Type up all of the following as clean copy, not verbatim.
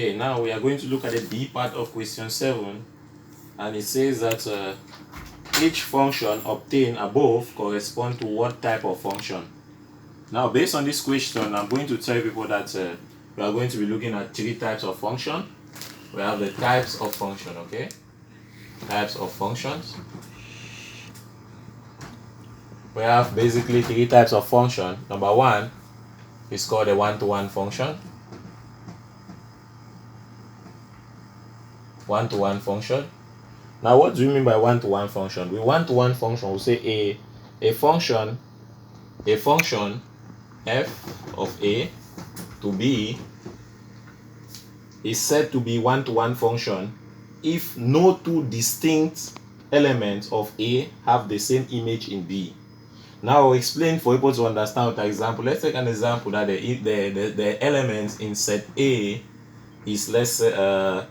Okay, now we are going to look at the B part of question 7, and it says that each function obtained above corresponds to what type of function. Now, based on this question, I'm going to tell people that we are going to be looking at 3 types of function. We have the types of function, okay? Types of functions. We have basically 3 types of function. Number 1 is called a one-to-one function. One-to-one function. Now, what do you mean by one-to-one function? With one-to-one function, we say a function f of a to b is said to be one-to-one function if no two distinct elements of a have the same image in b. Now, I'll explain for people to understand with an example. Let's take an example that the elements in set A is, let's say,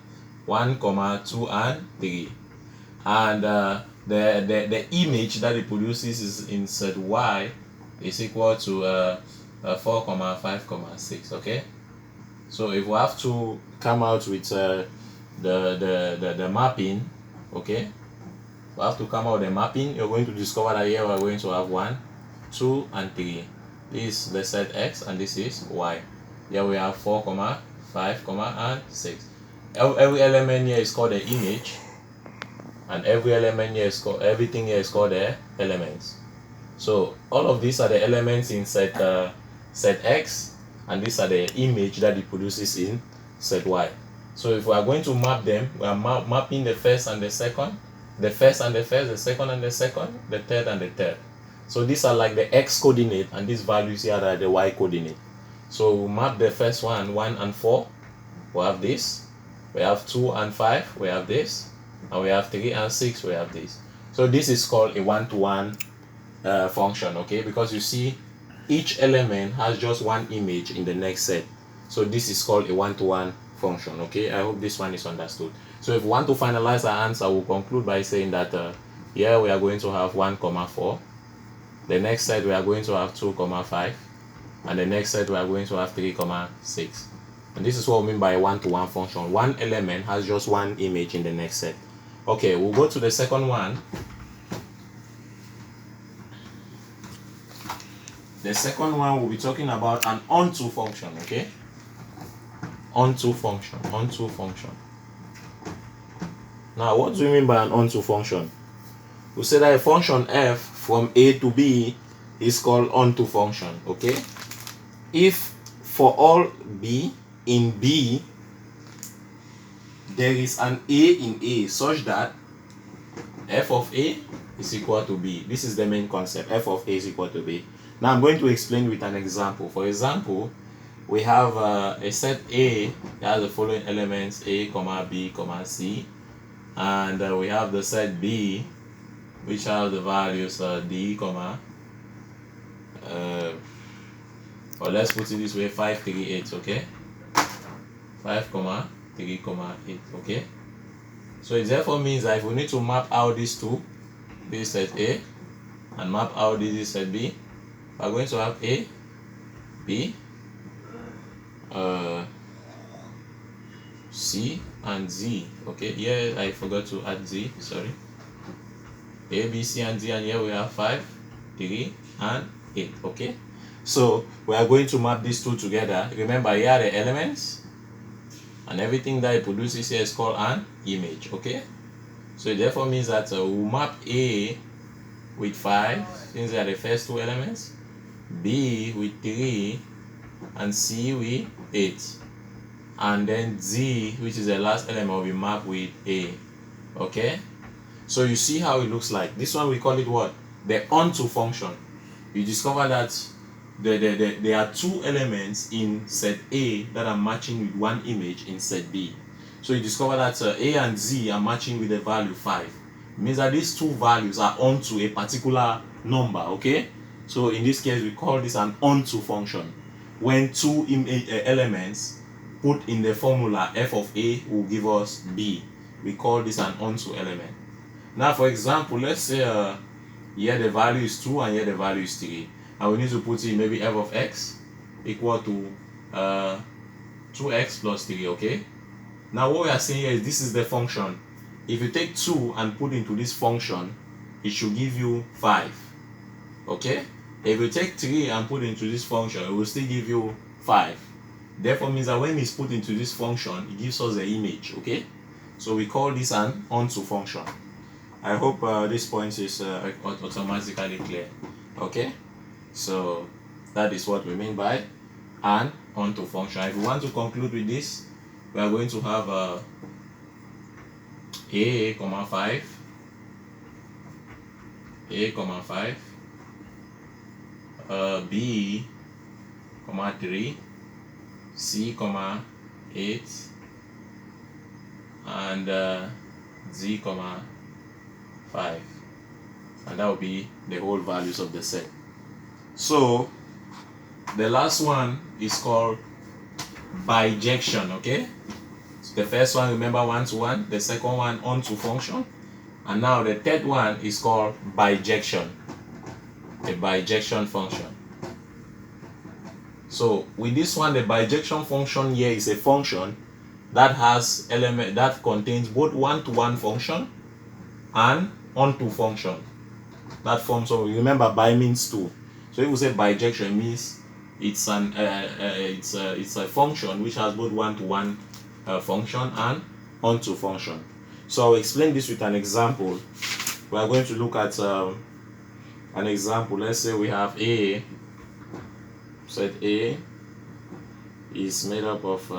1, 2, and 3, and the image that it produces is in set Y is equal to 4, 5, 6. Okay, so if we have to come out with the mapping, okay, we have to come out with the mapping. You're going to discover that here we're going to have 1, 2, and 3. This is the set X and this is Y. Here we have 4, 5, and 6. Every element here is called the image, and every element here is called, everything here is called the elements. So all of these are the elements in set X, and these are the image that it produces in set Y. So if we are going to map them, we are mapping the first and the second, the first and the first, the second and the second, the third and the third. So these are like the X coordinate, and these values here are the Y coordinate. So we map the first one, 1 and 4, we have this. We have 2 and 5, we have this. And we have 3 and 6, we have this. So this is called a one-to-one function, okay? Because you see, each element has just one image in the next set. So this is called a one-to-one function, okay? I hope this one is understood. So if we want to finalize our answer, we'll conclude by saying that here we are going to have 1, 4. The next set we are going to have 2, 5. And the next set we are going to have 3, 6. And this is what we mean by a one-to-one function. One element has just one image in the next set. Okay, we'll go to the second one. The second one, we'll be talking about an onto function, okay? Onto function. Now, what do you mean by an onto function? We say that a function f from a to b is called onto function, okay? If for all b in B there is an A in A such that f of A is equal to B. This is the main concept. F of A is equal to B. Now I'm going to explain with an example. For example, we have a set A that has the following elements: A, B, C, and we have the set B which has the values D, or let's put it this way, 5, 3, 8, okay? 5, 3, 8, okay? So it therefore means that if we need to map out these two, this is set A, and map out this is set B, we are going to have A, B, C, and Z, okay? Here I forgot to add Z, sorry. A, B, C, and Z, and here we have 5, 3, and 8, okay? So we are going to map these two together. Remember, here are the elements, and everything that it produces here is called an image, okay? So it therefore means that we'll map A with 5, since they are the first two elements, B with 3, and C with 8. And then Z, which is the last element, will be mapped with A, okay? So you see how it looks like. This one we call it what? The onto function. You discover that there are two elements in set A that are matching with one image in set B. So you discover that A and Z are matching with the value 5. It means that these two values are onto a particular number, okay? So in this case, we call this an onto function. When two elements put in the formula f of A will give us B. We call this an onto element. Now, for example, let's say here the value is 2 and here the value is 3. And we need to put in maybe f of x equal to 2x plus 3, okay? Now what we are saying here is this is the function. If you take 2 and put into this function, it should give you 5. Okay? If you take 3 and put into this function, it will still give you 5. Therefore means that when it's put into this function, it gives us the image. Okay? So we call this an onto function. I hope this point is automatically clear. Okay? So that is what we mean by an onto function. If we want to conclude with this, we are going to have a comma 5, a comma 5, b comma 3, c comma 8, and z comma 5, and that will be the whole values of the set. So the last one is called bijection. Okay, so the first one, remember, one-to-one, the second one onto function, and now the third one is called bijection, a bijection function. So with this one, the bijection function here is a function that has element that contains both one-to-one function and onto function. That form, so remember, bi means 2. So if we say bijection, it means it's an it's a function which has both one-to-one function and onto function. So I'll explain this with an example. We are going to look at an example. Let's say we have a set. A is made up of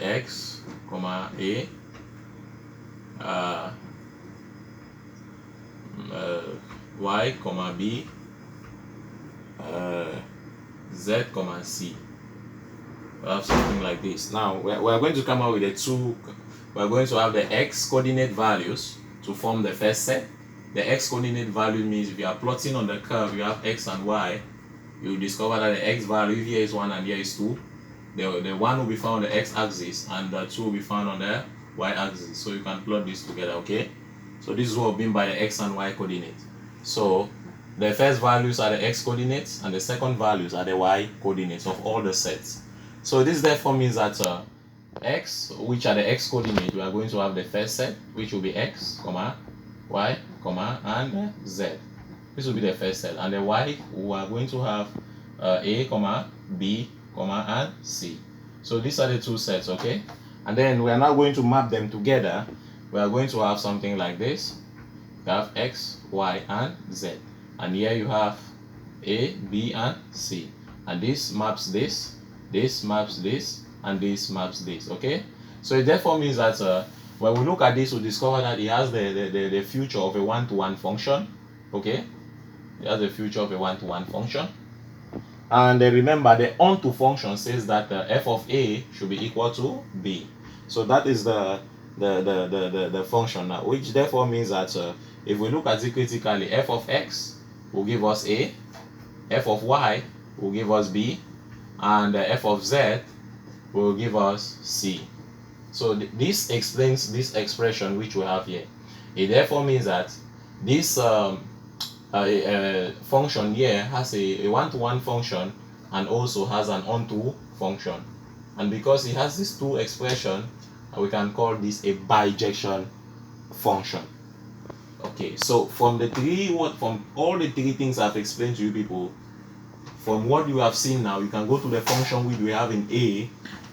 x comma a, y comma b, z comma c. We have something like this. Now we are going to come out with the two. We are going to have the x coordinate values to form the first set. The x coordinate value means if you are plotting on the curve, you have x and y, you will discover that the x value here is 1 and here is 2. The 1 will be found on the x-axis and the 2 will be found on the y-axis. So you can plot this together. Okay, so this is what we mean by the x and y coordinates. So the first values are the x coordinates and the second values are the y coordinates of all the sets. So this therefore means that x, which are the x coordinates, we are going to have the first set, which will be x comma y comma and z. This will be the first set, and the y, we are going to have a comma b comma and c. So these are the two sets. Okay, and then we are now going to map them together. We are going to have something like this. You have x, y, and z, and here you have a, b, and c, and this maps this, this maps this, and this maps this. Okay, so it therefore means that when we look at this, we discover that it has the future of a one-to-one function. Okay, it has the future of a one-to-one function. And remember, the onto function says that f of a should be equal to b. So that is the function now, which therefore means that if we look at it critically, f of x will give us a, f of y will give us b, and f of z will give us c. So this explains this expression which we have here. It therefore means that this function here has a one-to-one function and also has an onto function, and because it has these two expressions, we can call this a bijection function. Okay, so from all the three things I've explained to you people, from what you have seen now, you can go to the function which we have in A,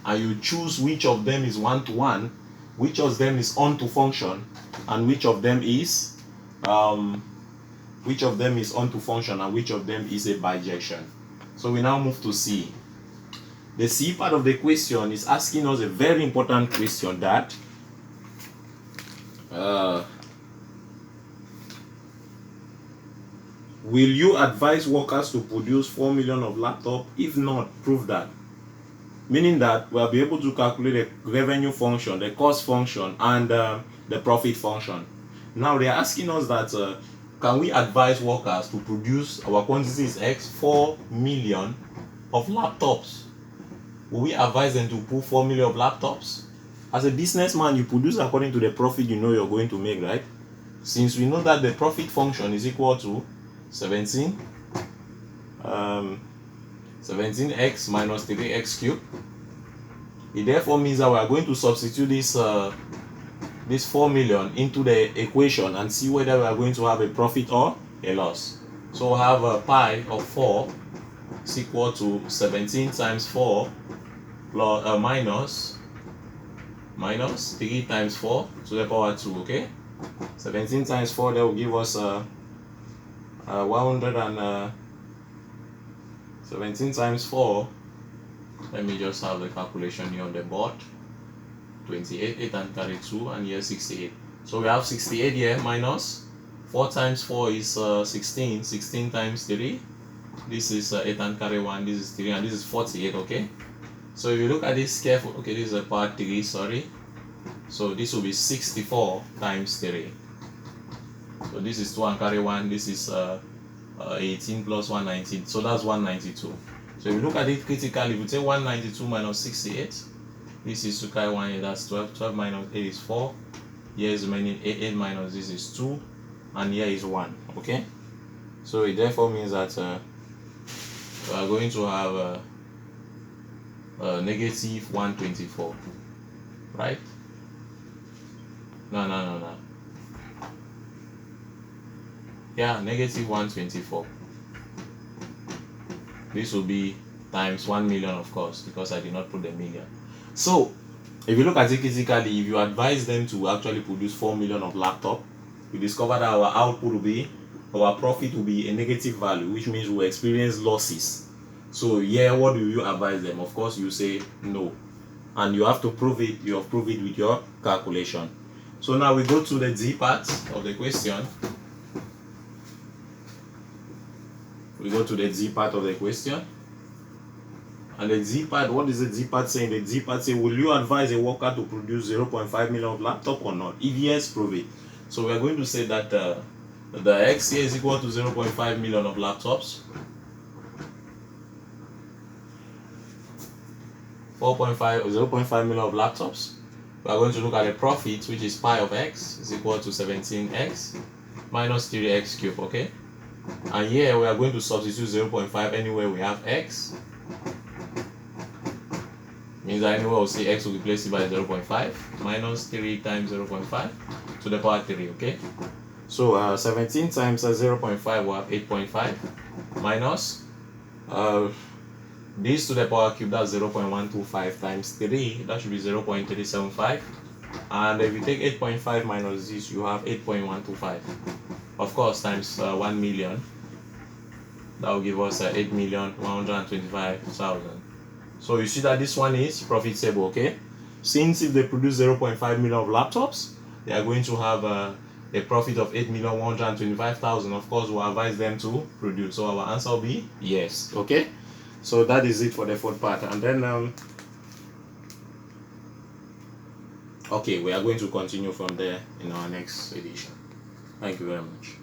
and you choose which of them is one-to-one, which of them is onto function, and which of them is onto function, and which of them is a bijection. So we now move to C. The C part of the question is asking us a very important question that will you advise workers to produce 4 million of laptops? If not, prove that. Meaning that we'll be able to calculate the revenue function, the cost function, and the profit function. Now they're asking us that can we advise workers to produce, our quantity is X, 4 million of laptops? Will we advise them to put 4 million of laptops? As a businessman, you produce according to the profit you know you're going to make, right? Since we know that the profit function is equal to 17x minus 3x cubed, It therefore means that we are going to substitute this 4 million into the equation and see whether we are going to have a profit or a loss. So we'll have a pi of 4 is equal to 17 times 4 plus minus 3 times 4 to the power 2. Okay, 17 times 4, that will give us 17 times 4. Let me just have the calculation here on the board. 28, 8 and carry 2, and here 68. So we have 68 here minus 4 times 4 is 16. 16 times 3. This is 8 and carry 1. This is 3, and this is 48. Okay. So if you look at this careful, okay, this is a part 3. Sorry. So this will be 64 times 3. So this is 2 and carry 1. This is 18 plus 119. So that's 192. So if you look at it critically, if you take 192 minus 68, this is 2 carry 1 here, that's 12. 12 minus 8 is 4. Here is remaining 8. 8 minus this is 2. And here is 1. Okay? So it therefore means that we are going to have negative 124. Right? No. Yeah, negative 124. This will be times 1 million, of course, because I did not put the million. So if you look at it critically, if you advise them to actually produce 4 million of laptop, you discover that our output will be, our profit will be a negative value, which means we'll experience losses. So yeah, what do you advise them? Of course, you say no, and you have to prove it. You have proved it with your calculation. So now we go to the D part of the question. We go to the D part of the question. And the D part, what is the D part saying? The D part saying, will you advise a worker to produce 0.5 million of laptop or not? If yes, prove it. So we are going to say that the X here is equal to 0.5 million of laptops. 0.5 million of laptops. We are going to look at the profit, which is pi of X is equal to 17x minus 3x cubed. Okay. And here we are going to substitute 0.5 anywhere we have X. Means that anywhere we'll see X will replace it by 0.5 minus 3 times 0.5 to the power 3. Okay. So 17 times 0.5 will have 8.5 minus this to the power cube, that's 0.125 times 3, that should be 0.375. And if you take 8.5 minus this, you have 8.125. Of course, times 1 million, that will give us 8,125,000. So you see that this one is profitable. Okay, since if they produce 0.5 million of laptops, they are going to have a profit of 8,125,000. Of course, we'll advise them to produce. So our answer will be yes. Okay, so that is it for the fourth part. And then okay, we are going to continue from there in our next edition. Thank you very much.